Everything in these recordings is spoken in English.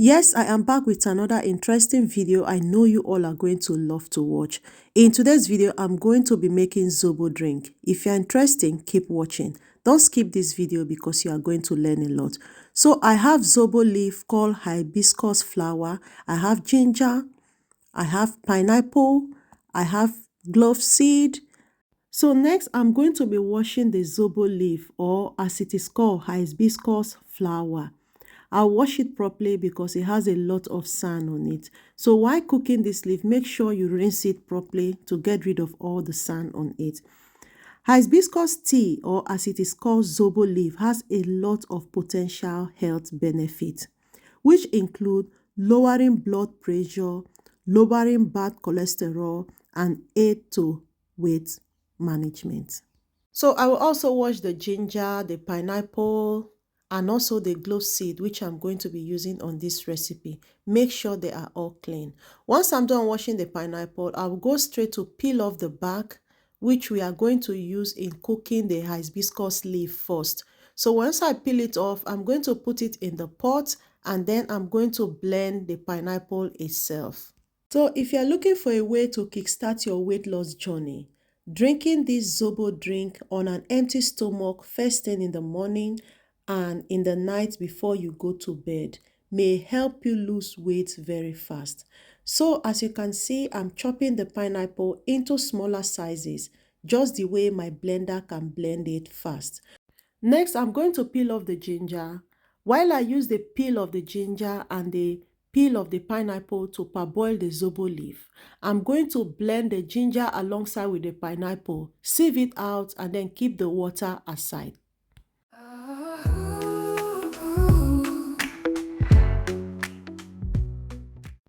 Yes, I am back with another interesting video I know you all are going to love to watch. In today's video, I'm going to be making Zobo drink. If you're interested, keep watching. Don't skip this video because you are going to learn a lot. So I have Zobo leaf called Hibiscus flower. I have ginger. I have pineapple. I have clove seed. So next, I'm going to be washing the Zobo leaf, or as it is called, Hibiscus flower. I'll wash it properly because it has a lot of sand on it. So while cooking this leaf, make sure you rinse it properly to get rid of all the sand on it. Hibiscus tea, or as it is called Zobo leaf, has a lot of potential health benefits, which include lowering blood pressure, lowering bad cholesterol, and aid to weight management. So I will also wash the ginger, the pineapple, and also the clove seed, which I'm going to be using on this recipe. Make sure they are all clean. Once I'm done washing the pineapple, I will go straight to peel off the bark, which we are going to use in cooking the hibiscus leaf first. So once I peel it off, I'm going to put it in the pot, and then I'm going to blend the pineapple itself. So if you're looking for a way to kickstart your weight loss journey, drinking this Zobo drink on an empty stomach first thing in the morning and in the night before you go to bed may help you lose weight very fast. So as you can see, I'm chopping the pineapple into smaller sizes, just the way my blender can blend it fast. Next, I'm going to peel off the ginger. While I use the peel of the ginger and the peel of the pineapple to parboil the Zobo leaf, I'm going to blend the ginger alongside with the pineapple, sieve it out, and then keep the water aside.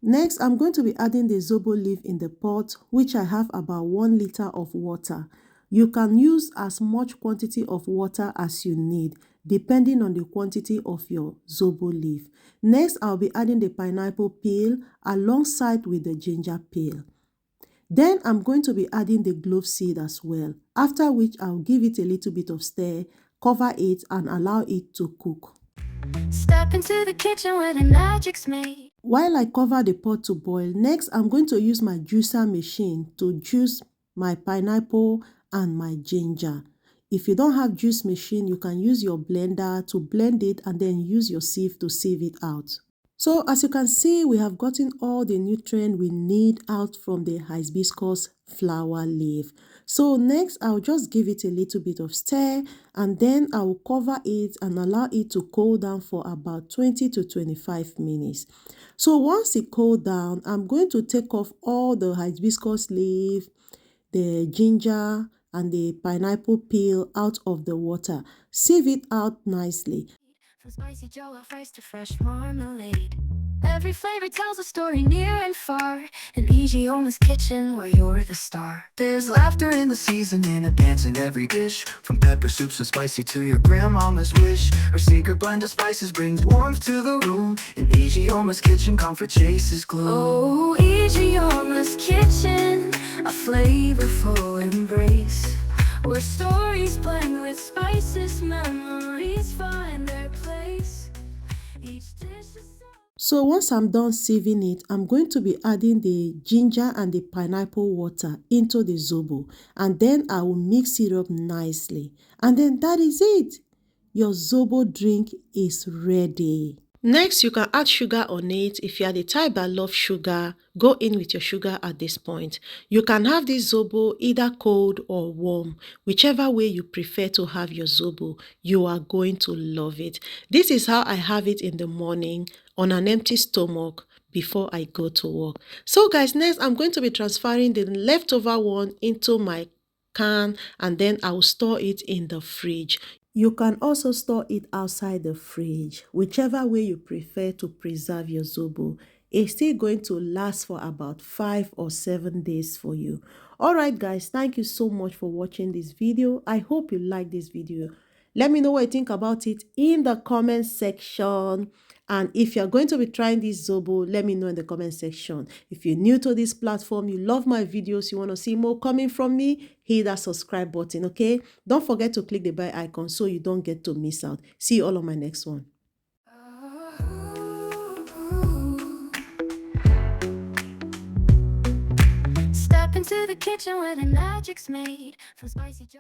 Next, I'm going to be adding the Zobo leaf in the pot, which I have about 1 liter of water. You can use as much quantity of water as you need, depending on the quantity of your Zobo leaf. Next, I'll be adding the pineapple peel alongside with the ginger peel. Then I'm going to be adding the clove seed as well, after which I'll give it a little bit of stir, cover it, and allow it to cook. Step into the kitchen where the magic's made. While I cover the pot to boil, next I'm going to use my juicer machine to juice my pineapple and my ginger. If you don't have juice machine, you can use your blender to blend it and then use your sieve to sieve it out. So as you can see, we have gotten all the nutrients we need out from the hibiscus flower leaf. So next, I'll just give it a little bit of stir, and then I will cover it and allow it to cool down for about 20 to 25 minutes. So once it cooled down, I'm going to take off all the hibiscus leaf, the ginger, and the pineapple peel out of the water. Sieve it out nicely. From spicy jollof rice to fresh marmalade, every flavor tells a story near and far. In Nigerian's kitchen where you're the star. There's laughter in the seasoning, a dance in every dish. From pepper soup so spicy to your grandmama's wish. Her secret blend of spices brings warmth to the room. In Nigerian's kitchen, comfort chases gloom. Oh, Nigerian's kitchen, a flavorful embrace, where stories blend with spices, memories find their place. Each dish is So once I'm done sieving it, I'm going to be adding the ginger and the pineapple water into the Zobo, and then I will mix it up nicely. And then that is it. Your Zobo drink is ready. Next, you can add sugar on it. If you are the type that loves sugar, go in with your sugar at this point. You can have this Zobo either cold or warm. Whichever way you prefer to have your Zobo, you are going to love it. This is how I have it in the morning on an empty stomach before I go to work. So guys, next I'm going to be transferring the leftover one into my can, and then I will store it in the fridge. You can also store it outside the fridge, whichever way you prefer to preserve your Zobo. It's still going to last for about 5 or 7 days for you. Alright guys, thank you so much for watching this video. I hope you like this video. Let me know what you think about it in the comment section. And if you're going to be trying this Zobo, let me know in the comment section. If you're new to this platform, you love my videos, you want to see more coming from me, hit that subscribe button, okay? Don't forget to click the bell icon so you don't get to miss out. See you all on my next one. into the kitchen where the magic's made from spicy Joe.